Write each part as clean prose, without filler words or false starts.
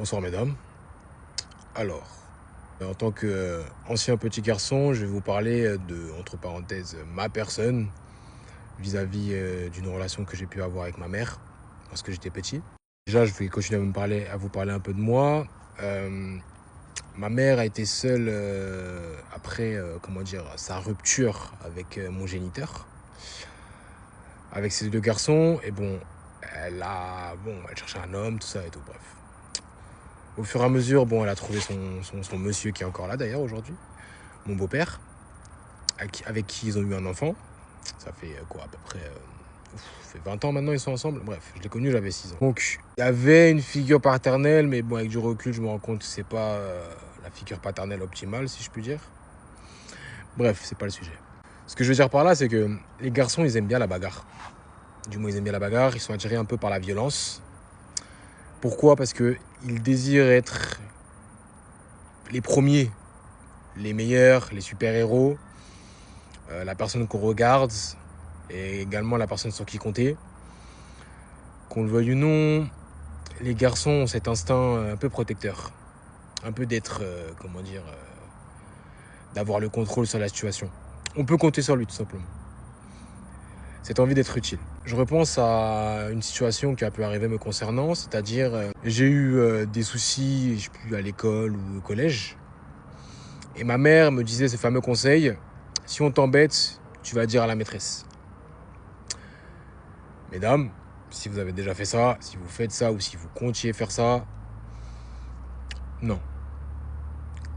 Bonsoir mesdames. Alors, en tant qu'ancien petit garçon, je vais vous parler de, entre parenthèses, ma personne vis-à-vis d'une relation que j'ai pu avoir avec ma mère lorsque j'étais petit. Déjà, je vais continuer à vous parler un peu de moi. Euh, Ma mère a été seule après, comment dire, sa rupture avec mon géniteur, avec ses deux garçons. Et bon, elle cherchait un homme, tout ça et tout, bref. Au fur et à mesure, bon, elle a trouvé son monsieur qui est encore là d'ailleurs aujourd'hui, mon beau-père, avec qui ils ont eu un enfant. Ça fait quoi, à peu près ça fait 20 ans maintenant, ils sont ensemble. Bref, je l'ai connu, j'avais 6 ans. Donc, il y avait une figure paternelle, mais bon, avec du recul, je me rends compte que c'est pas la figure paternelle optimale, si je puis dire. Bref, c'est pas le sujet. Ce que je veux dire par là, c'est que les garçons, ils aiment bien la bagarre. Du moins, ils aiment bien la bagarre, ils sont attirés un peu par la violence. Pourquoi? Parce qu'ils désirent être les premiers, les meilleurs, les super-héros, la personne qu'on regarde et également la personne sur qui compter. Qu'on le veuille ou non, les garçons ont cet instinct un peu protecteur, un peu d'être, d'avoir le contrôle sur la situation. On peut compter sur lui tout simplement. Cette envie d'être utile. Je repense à une situation qui a pu arriver me concernant, c'est-à-dire j'ai eu des soucis, je sais plus, à l'école ou au collège. Et ma mère me disait ce fameux conseil, si on t'embête, tu vas dire à la maîtresse. Mesdames, si vous avez déjà fait ça, si vous faites ça ou si vous comptiez faire ça, non.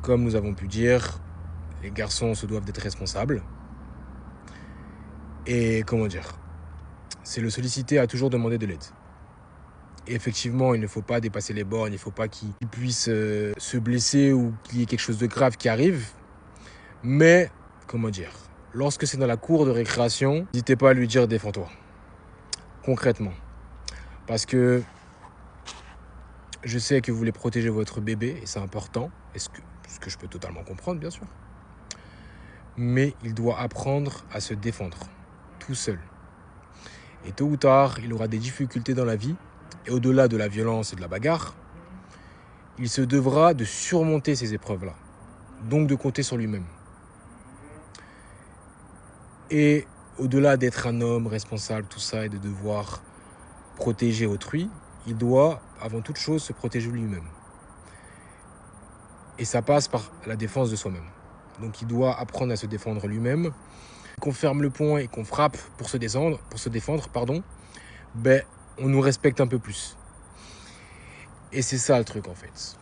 Comme nous avons pu dire, les garçons se doivent d'être responsables. Et comment dire, c'est le solliciter à toujours demander de l'aide. Et effectivement, il ne faut pas dépasser les bornes, il ne faut pas qu'il puisse se blesser ou qu'il y ait quelque chose de grave qui arrive. Mais, comment dire, lorsque c'est dans la cour de récréation, n'hésitez pas à lui dire défends-toi. Concrètement. Parce que je sais que vous voulez protéger votre bébé et c'est important. Ce que je peux totalement comprendre, bien sûr. Mais il doit apprendre à se défendre, tout seul. Et tôt ou tard, il aura des difficultés dans la vie. Et au-delà de la violence et de la bagarre, il se devra de surmonter ces épreuves-là. Donc de compter sur lui-même. Et au-delà d'être un homme responsable, tout ça, et de devoir protéger autrui, il doit, avant toute chose, se protéger lui-même. Et ça passe par la défense de soi-même. Donc il doit apprendre à se défendre lui-même. Qu'on ferme le poing et qu'on frappe pour se défendre, ben, on nous respecte un peu plus. Et c'est ça le truc en fait.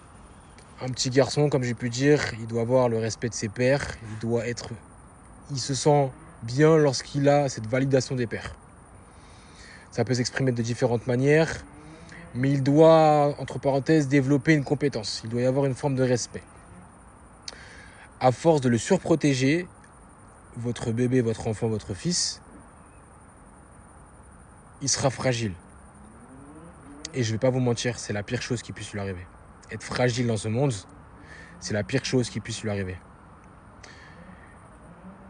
Un petit garçon, comme j'ai pu dire, il doit avoir le respect de ses pairs. Il se sent bien lorsqu'il a cette validation des pairs. Ça peut s'exprimer de différentes manières, mais il doit, entre parenthèses, développer une compétence. Il doit y avoir une forme de respect. À force de le surprotéger, votre bébé, votre enfant, votre fils, il sera fragile. Et je ne vais pas vous mentir, c'est la pire chose qui puisse lui arriver. Être fragile dans ce monde, c'est la pire chose qui puisse lui arriver.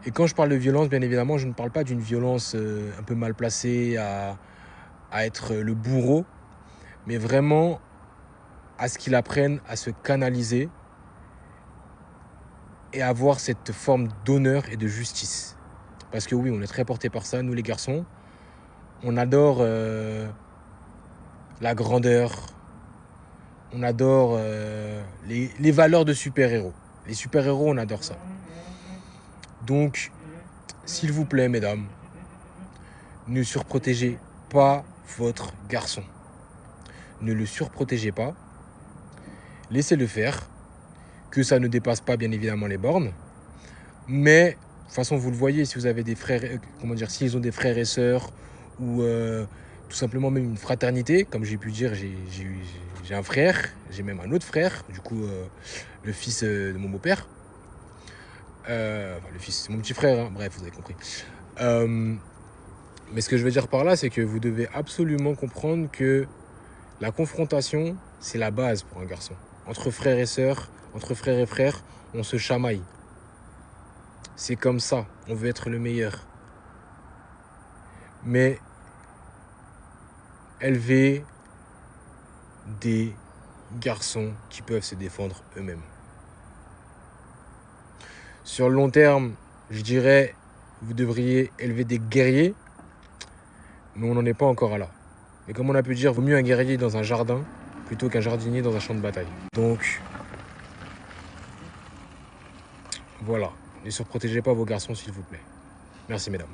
Et quand je parle de violence, bien évidemment, je ne parle pas d'une violence un peu mal placée à être le bourreau, mais vraiment à ce qu'il apprenne à se canaliser et à avoir cette forme d'honneur et de justice. Parce que oui, on est très porté par ça, nous les garçons. On adore la grandeur, on adore les valeurs de super-héros. Les super-héros, on adore ça. Donc, s'il vous plaît, mesdames, ne surprotégez pas votre garçon. Ne le surprotégez pas. Laissez-le faire. Que ça ne dépasse pas, bien évidemment, les bornes. Mais, de toute façon, vous le voyez, si vous avez des frères, s'ils ont des frères et sœurs, ou tout simplement même une fraternité, comme j'ai pu dire, j'ai un frère, j'ai même un autre frère, du coup, le fils de mon beau-père. Le fils, c'est mon petit frère, hein, bref, vous avez compris. Mais ce que je veux dire par là, c'est que vous devez absolument comprendre que la confrontation, c'est la base pour un garçon. Entre frères et sœurs, entre frères et frères, on se chamaille. C'est comme ça, on veut être le meilleur. Mais élever des garçons qui peuvent se défendre eux-mêmes. Sur le long terme, je dirais, vous devriez élever des guerriers, mais on n'en est pas encore là. Mais comme on a pu dire, vaut mieux un guerrier dans un jardin plutôt qu'un jardinier dans un champ de bataille. Donc, voilà. Ne surprotégez pas vos garçons, s'il vous plaît. Merci, mesdames.